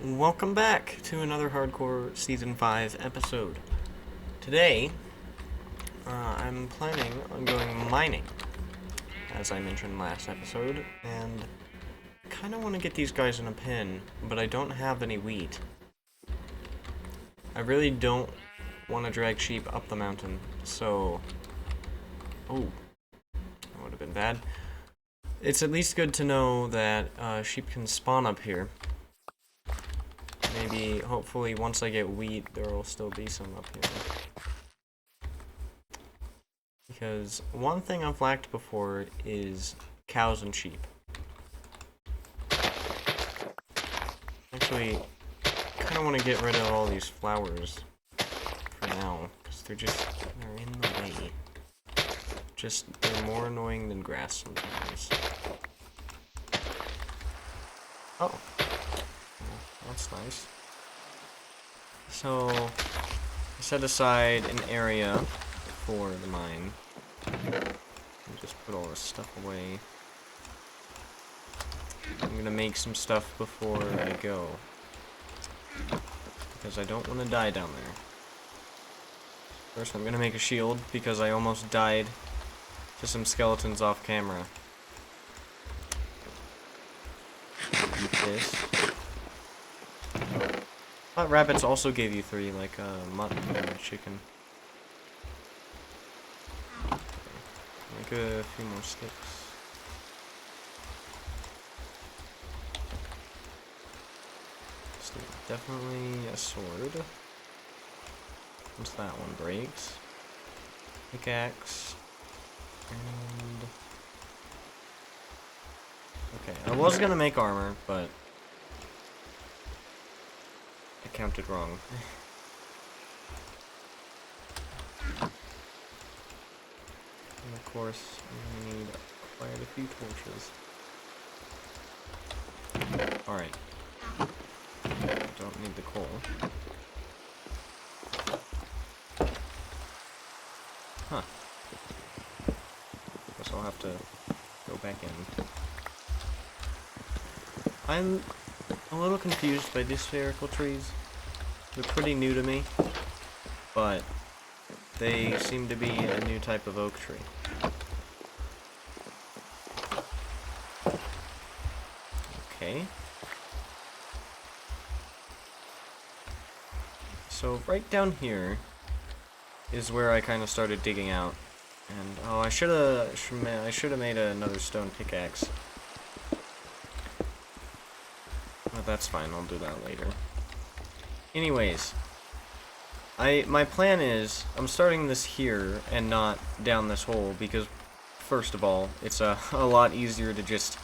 Welcome back to another Hardcore Season 5 episode. Today, I'm planning on going mining, as I mentioned last episode, and I kind of want to get these guys in a pen, but I don't have any wheat. I really don't want to drag sheep up the mountain, so... Oh, that would have been bad. It's at least good to know that sheep can spawn up here. Maybe, hopefully, once I get wheat, there will still be some up here. Because one thing I've lacked before is cows and sheep. Actually, I kind of want to get rid of all these flowers for now, because they're in the way. They're more annoying than grass sometimes. Oh. That's nice. So, I set aside an area for the mine. And just put all this stuff away. I'm gonna make some stuff before I go. Because I don't want to die down there. First, I'm gonna make a shield because I almost died to some skeletons off camera. Eat this. I thought rabbits also gave you 3, like mutton and chicken. Make a few more sticks. So definitely a sword. Once that one breaks. Pickaxe. And... okay, I was gonna make armor, but... I counted wrong. And of course, we need quite a few torches. Alright. Don't need the coal. Huh. Guess I'll have to go back in. I'm a little confused by these spherical trees. They're pretty new to me, but they seem to be a new type of oak tree. Okay. So right down here is where I kind of started digging out, and oh, I should have made another stone pickaxe. But that's fine, I'll do that later. Anyways, my plan is, I'm starting this here and not down this hole because, first of all, it's a lot easier to just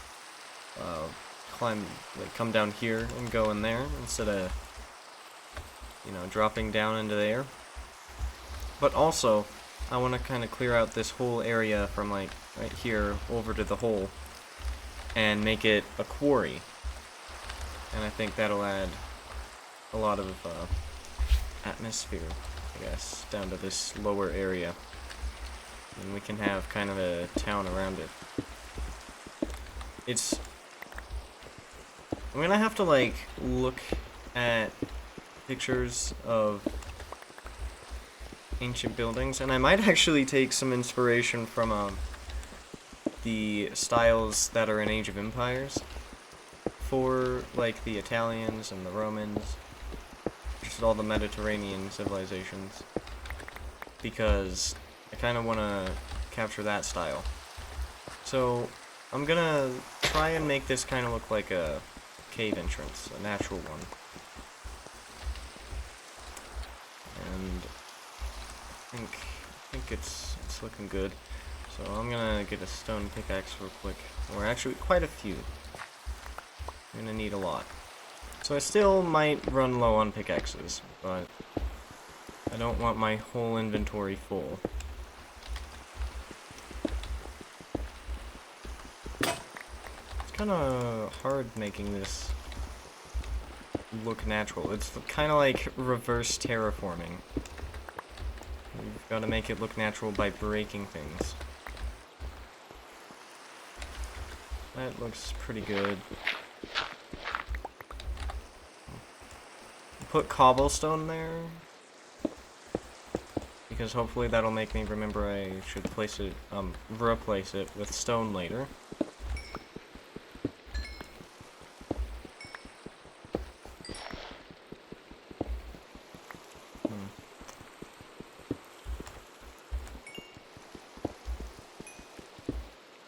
come down here and go in there instead of, you know, dropping down into there. But also, I want to kind of clear out this whole area from like right here over to the hole and make it a quarry. And I think that'll add a lot of atmosphere, I guess, down to this lower area. And we can have kind of a town around it. I'm gonna have to, like, look at pictures of ancient buildings, and I might actually take some inspiration from the styles that are in Age of Empires. For, like, the Italians and the Romans, just all the Mediterranean civilizations, because I kind of want to capture that style. So, I'm gonna try and make this kind of look like a cave entrance, a natural one. And I think it's looking good. So I'm gonna get a stone pickaxe real quick, or actually quite a few. I'm gonna need a lot. So I still might run low on pickaxes, but I don't want my whole inventory full. It's kind of hard making this look natural. It's kind of like reverse terraforming. You've got to make it look natural by breaking things. That looks pretty good. put cobblestone there, because hopefully that'll make me remember I should replace it with stone later.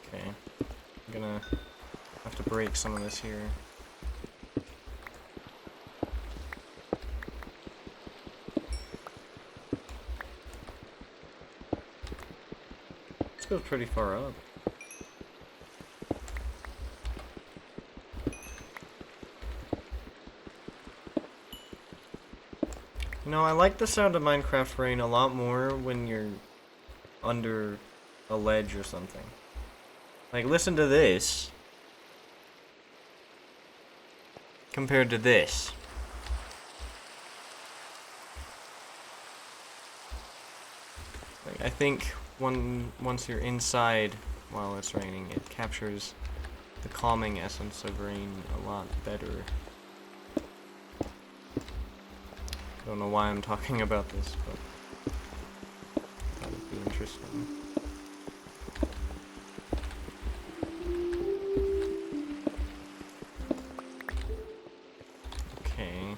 Okay, I'm gonna have to break some of this here. This goes pretty far up. You know, I like the sound of Minecraft rain a lot more when you're under a ledge or something. Like, listen to this compared to this. Like, I think once you're inside while it's raining, it captures the calming essence of rain a lot better. I don't know why I'm talking about this, but that would be interesting. Okay.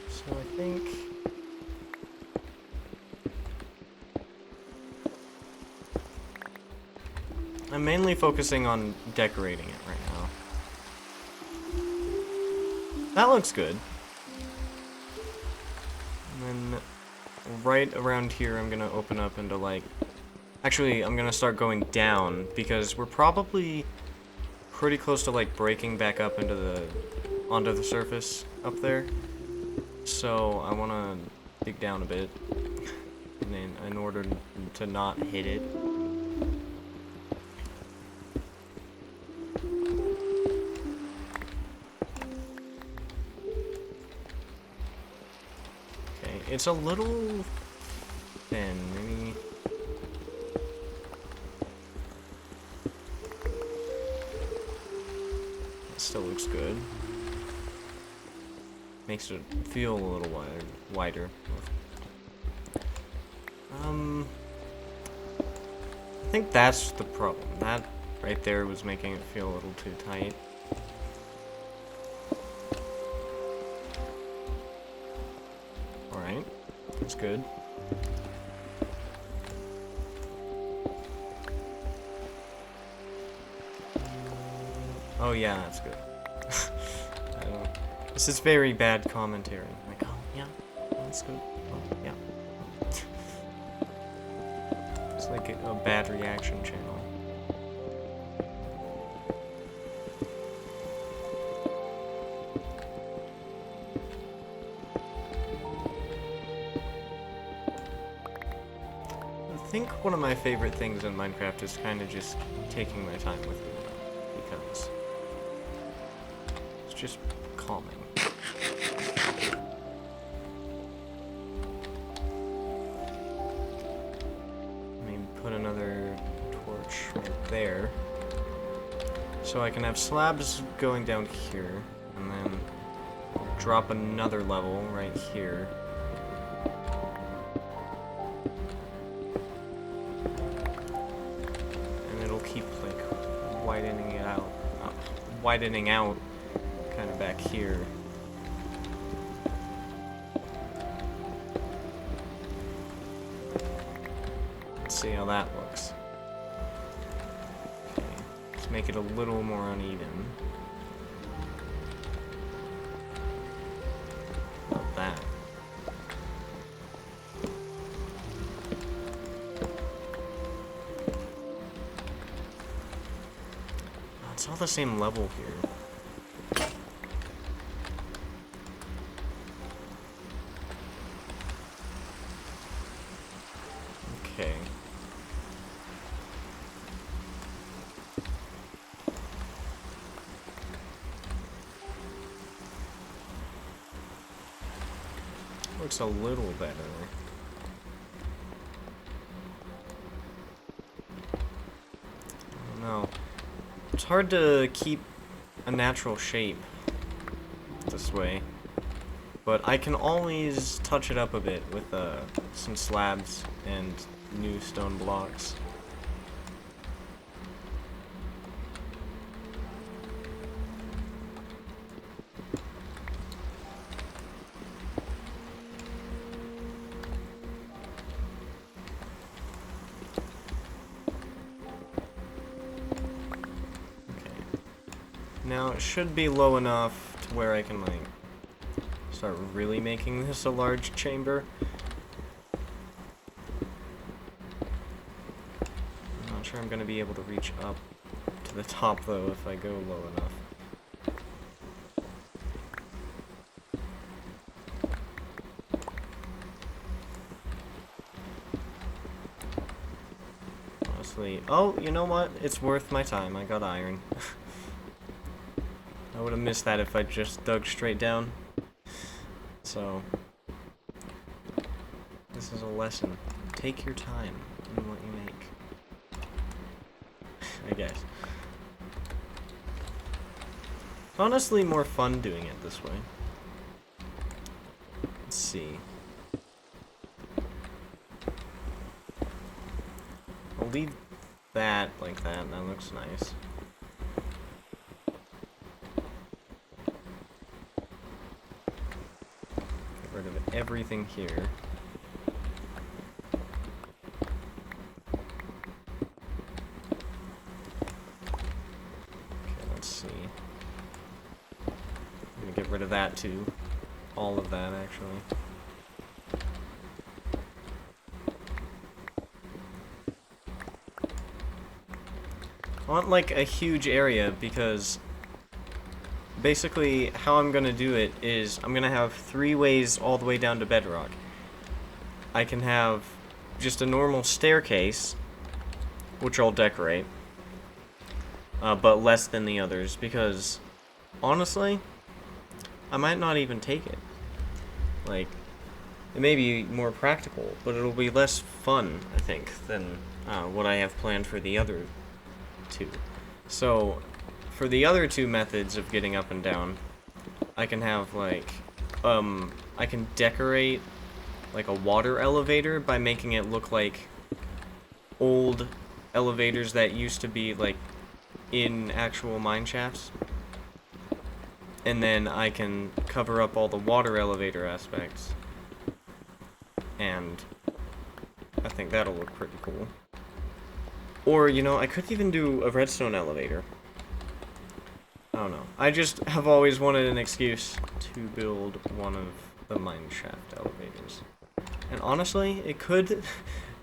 So I think I'm mainly focusing on decorating it right now. That looks good. And then right around here I'm gonna open up into like... Actually, I'm gonna start going down because we're probably pretty close to like breaking back up into onto the surface up there. So I wanna dig down a bit and then in order to not hit it. It's a little thin, maybe. It still looks good. Makes it feel a little wider. I think that's the problem. That right there was making it feel a little too tight. Alright, that's good. Oh yeah, that's good. I don't... This is very bad commentary. Like, oh yeah, that's good. Oh yeah. It's like a bad reaction channel. I think one of my favorite things in Minecraft is kind of just taking my time with it, because it's just calming. Maybe put another torch right there, so I can have slabs going down here, and then drop another level right here. Widening out kind of back here. Let's see how that looks. Okay, let's make it a little more uneven. Not that. It's all the same level here. Okay. Looks a little better. It's hard to keep a natural shape this way, but I can always touch it up a bit with some slabs and new stone blocks. Now, it should be low enough to where I can, like, start really making this a large chamber. I'm not sure I'm going to be able to reach up to the top, though, if I go low enough. Honestly, oh, you know what? It's worth my time. I got iron. I would have missed that if I just dug straight down. So, this is a lesson. Take your time in what you make. I guess. It's honestly more fun doing it this way. Let's see. I'll leave that like that. That looks nice. Everything here. Okay, let's see. I'm gonna get rid of that too. All of that, actually. I want, like, a huge area because basically, how I'm gonna do it is I'm gonna have 3 ways all the way down to bedrock. I can have just a normal staircase, which I'll decorate, but less than the others, because honestly, I might not even take it. Like, it may be more practical, but it'll be less fun, I think, than what I have planned for the other 2. So, for the other 2 methods of getting up and down, I can have, like, I can decorate, like, a water elevator by making it look like old elevators that used to be, like, in actual mine shafts. And then I can cover up all the water elevator aspects. And I think that'll look pretty cool. Or, you know, I could even do a redstone elevator. I don't know. I just have always wanted an excuse to build one of the mine shaft elevators. And honestly, it could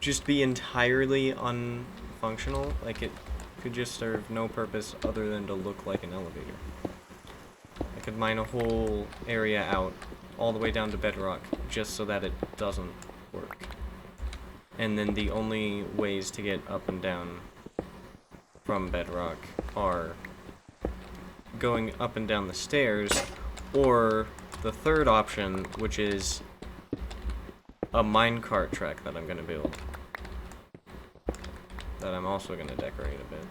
just be entirely unfunctional. Like, it could just serve no purpose other than to look like an elevator. I could mine a whole area out, all the way down to bedrock, just so that it doesn't work. And then the only ways to get up and down from bedrock are going up and down the stairs, or the third option, which is a minecart track that I'm going to build. That I'm also going to decorate a bit.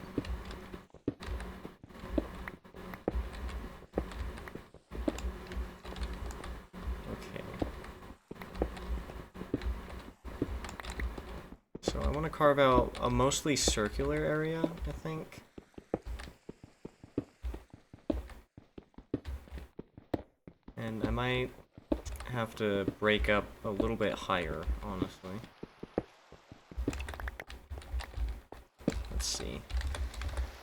So I want to carve out a mostly circular area, I think. And I might have to break up a little bit higher, honestly. Let's see.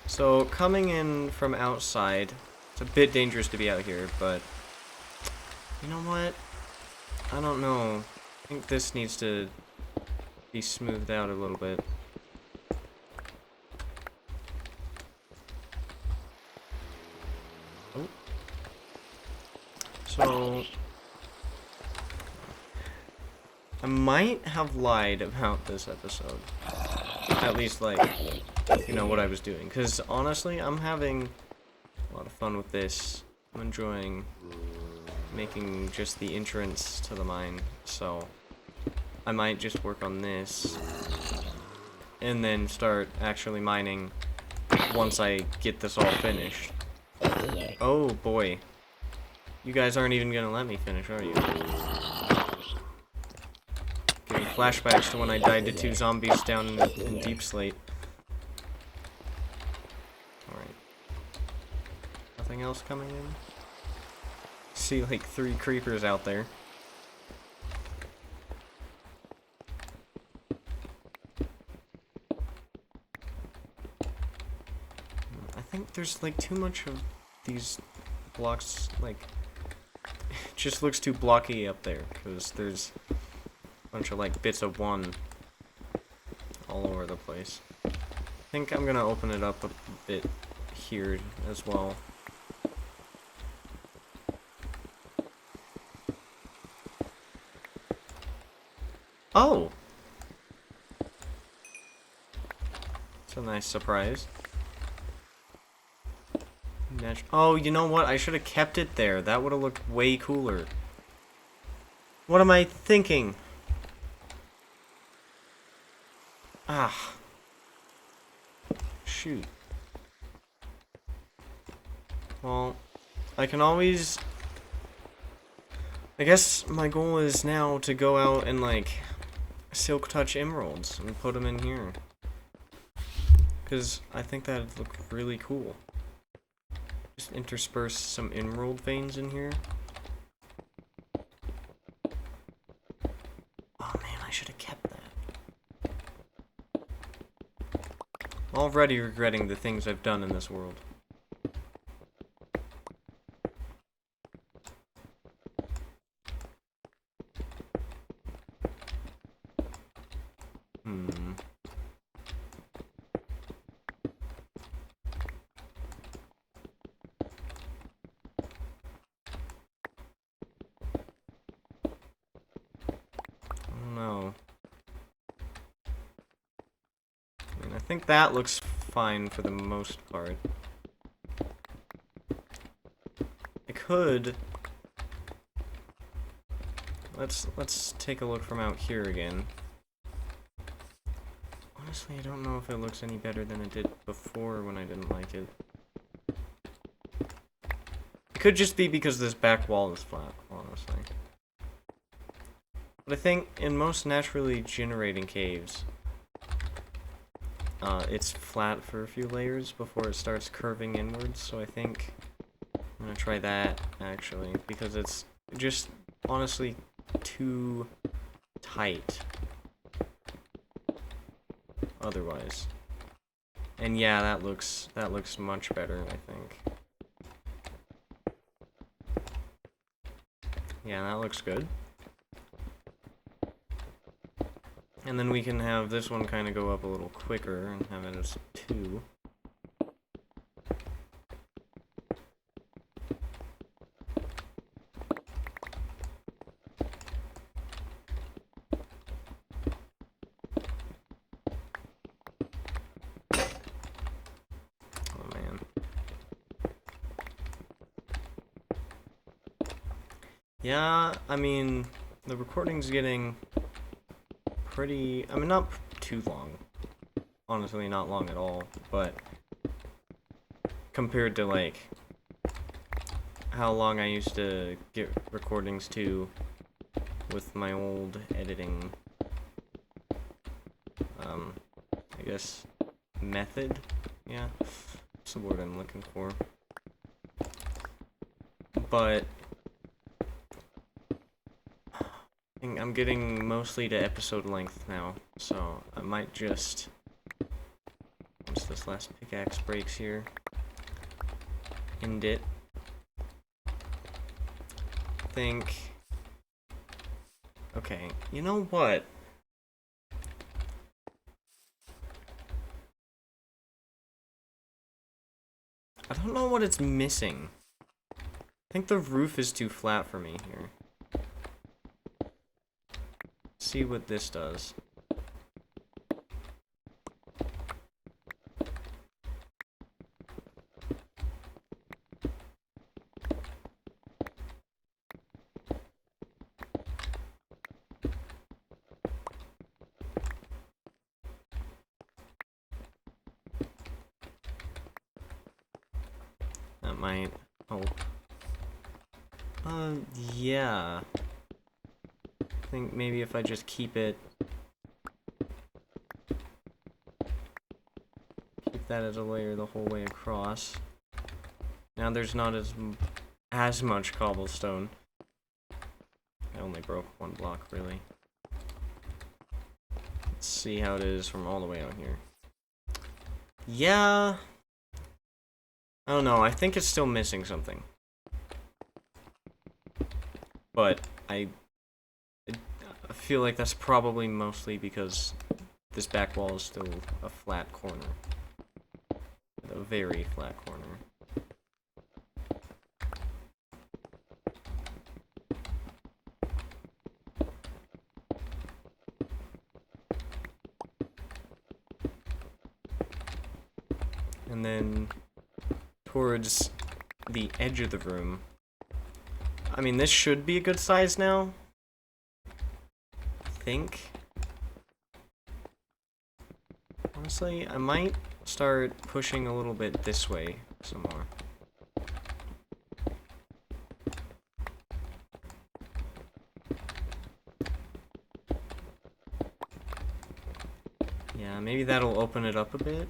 So coming in from outside, it's a bit dangerous to be out here, but you know what? I don't know. I think this needs to be smoothed out a little bit. Oh. So I might have lied about this episode. At least, like, you know, what I was doing. Because honestly, I'm having a lot of fun with this. I'm enjoying making just the entrance to the mine. So I might just work on this and then start actually mining once I get this all finished. Oh boy. You guys aren't even gonna let me finish, are you? Getting flashbacks to when I died to 2 zombies down in Deep Slate. Alright. Nothing else coming in? See like 3 creepers out there. I think there's like too much of these blocks, like, it just looks too blocky up there, because there's a bunch of like bits of 1 all over the place. I think I'm gonna open it up a bit here as well. Oh! It's a nice surprise. Oh, you know what? I should have kept it there. That would have looked way cooler. What am I thinking? Ah. Shoot. Well, I can always... I guess my goal is now to go out and, like, Silk Touch emeralds and put them in here. Because I think that'd look really cool. Just intersperse some emerald veins in here. Oh man, I should have kept that. Already regretting the things I've done in this world. I think that looks fine for the most part. I could... Let's take a look from out here again. Honestly, I don't know if it looks any better than it did before when I didn't like it. It could just be because this back wall is flat, honestly. But I think in most naturally generating caves, it's flat for a few layers before it starts curving inwards, so I think I'm gonna try that, actually, because it's just, honestly, too tight otherwise. And yeah, that looks much better, I think. Yeah, that looks good. And then we can have this one kind of go up a little quicker and have it as 2. Oh man. Yeah, I mean, the recording's getting pretty, I mean, not too long. Honestly, not long at all, but compared to, like, how long I used to get recordings to with my old editing, I guess, method? Yeah, that's the word I'm looking for. But I'm getting mostly to episode length now, so I might just, once this last pickaxe breaks here, end it. Think, okay, you know what? I don't know what it's missing. I think the roof is too flat for me here. See what this does. might help. Yeah. I think maybe if I just keep that as a layer the whole way across. Now there's not as much cobblestone. I only broke one block, really. Let's see how it is from all the way out here. Yeah. I don't know, I think it's still missing something. But I feel like that's probably mostly because this back wall is still a flat corner. A very flat corner. And then towards the edge of the room, I mean, this should be a good size now. I think. Honestly, I might start pushing a little bit this way some more. Yeah, maybe that'll open it up a bit.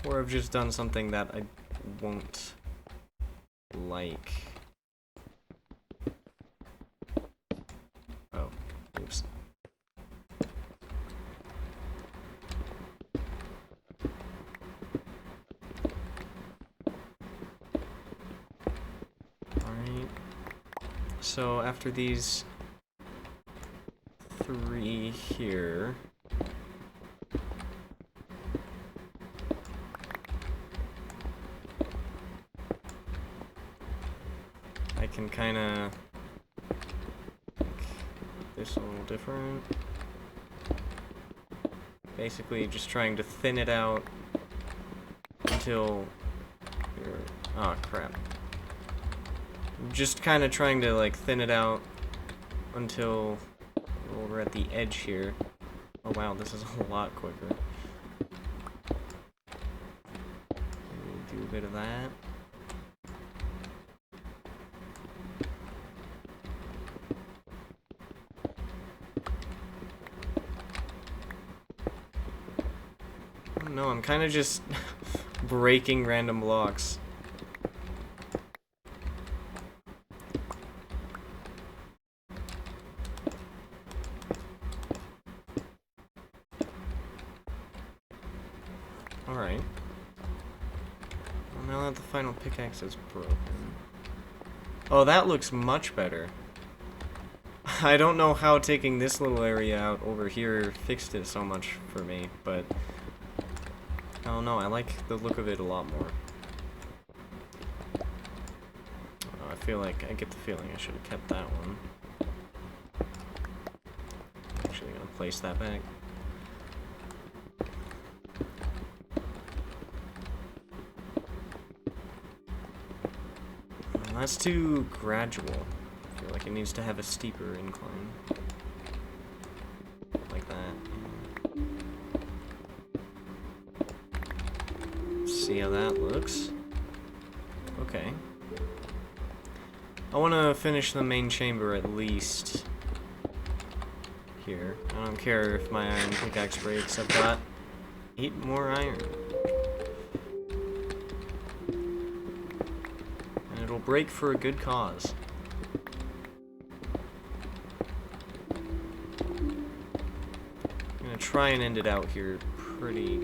Or I've just done something that I won't like. Oh, oops. Alright. So after these 3 here, I can kind of make this a little different. Basically, just trying to thin it out until you're... Oh, crap. Just kind of trying to, like, thin it out until we're at the edge here. Oh, wow, this is a lot quicker. Do a bit of that. No, I'm kind of just breaking random blocks. Alright. Well, now that the final pickaxe is broken. Oh, that looks much better. I don't know how taking this little area out over here fixed it so much for me, but... I don't know, I like the look of it a lot more. I feel like, I get the feeling I should have kept that one. Actually gonna place that back. That's too gradual. I feel like it needs to have a steeper incline. Like that. See how that looks. Okay. I want to finish the main chamber at least here. I don't care if my iron pickaxe breaks. I've got 8 more iron. And it'll break for a good cause. I'm gonna try and end it out here pretty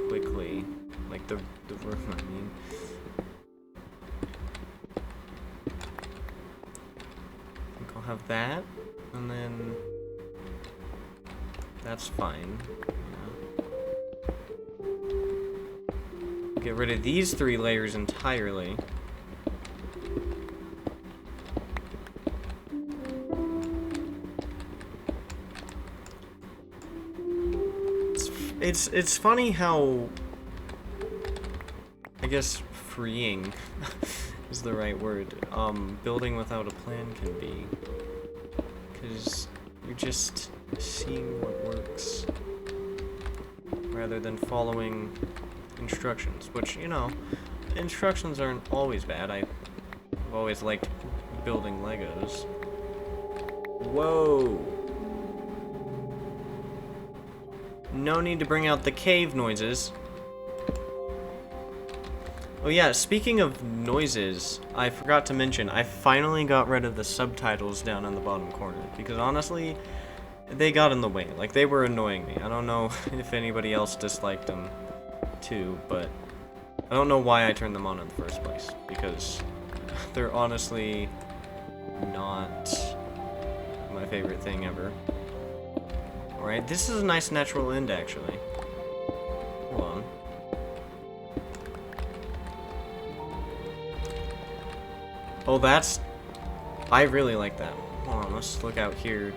quickly. Like the room, I mean. I think I'll have that, and then that's fine. Yeah. Get rid of these 3 layers entirely. It's funny how, I guess, freeing is the right word, building without a plan can be. Because you're just seeing what works rather than following instructions, which, you know, instructions aren't always bad. I've always liked building Legos. Whoa! No need to bring out the cave noises. Oh yeah, speaking of noises, I forgot to mention, I finally got rid of the subtitles down in the bottom corner, because honestly, they got in the way. Like, they were annoying me. I don't know if anybody else disliked them too, but I don't know why I turned them on in the first place, because they're honestly not my favorite thing ever. Alright, this is a nice natural end, actually. Hold on. Oh, that's... I really like that. Hold on, let's look out here.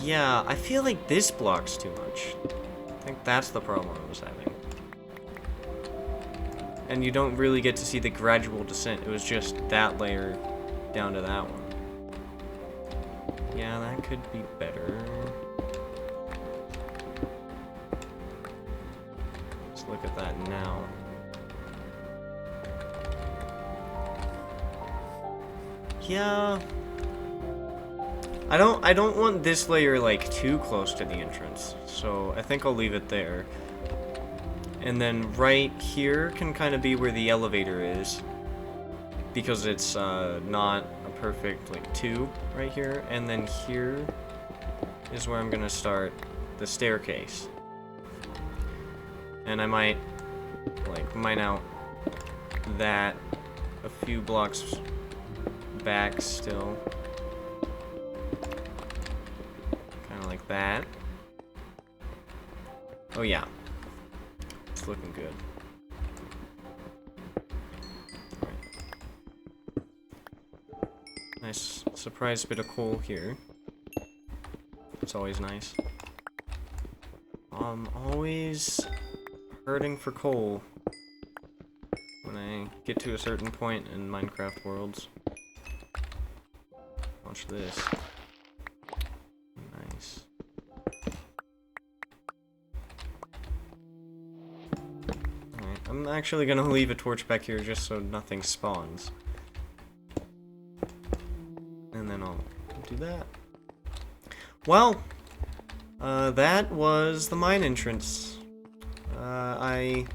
Yeah, I feel like this blocks too much. I think that's the problem I was having. And you don't really get to see the gradual descent. It was just that layer down to that one. Yeah, that could be better. Let's look at that now. Yeah. I don't want this layer like too close to the entrance, so I think I'll leave it there. And then right here can kind of be where the elevator is, because it's not a perfect like 2 right here. And then here is where I'm gonna start the staircase. And I might like mine out that a few blocks back still. Kind of like that. Oh yeah. It's looking good. Alright. Nice surprise bit of coal here. It's always nice. I'm always hurting for coal when I get to a certain point in Minecraft worlds. Watch this. Nice. Alright, I'm actually gonna leave a torch back here just so nothing spawns. And then I'll do that. Well, that was the mine entrance. I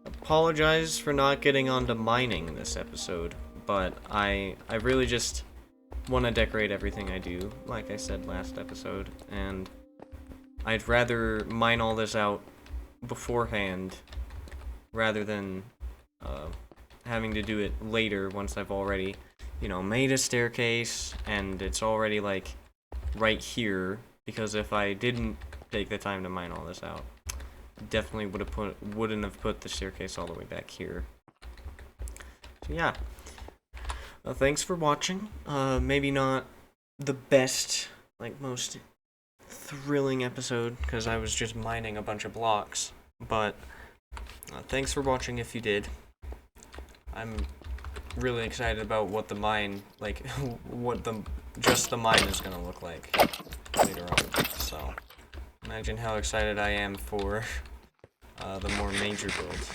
apologize for not getting onto mining this episode, but I really just want to decorate everything I do, like I said last episode, and I'd rather mine all this out beforehand rather than having to do it later once I've already, you know, made a staircase and it's already like right here, because if I didn't take the time to mine all this out, definitely wouldn't have put the staircase all the way back here. So yeah. Thanks for watching. Maybe not the best, like, most thrilling episode, because I was just mining a bunch of blocks, but thanks for watching if you did. I'm really excited about what the mine, like, what just the mine is gonna look like later on, so imagine how excited I am for the more major builds.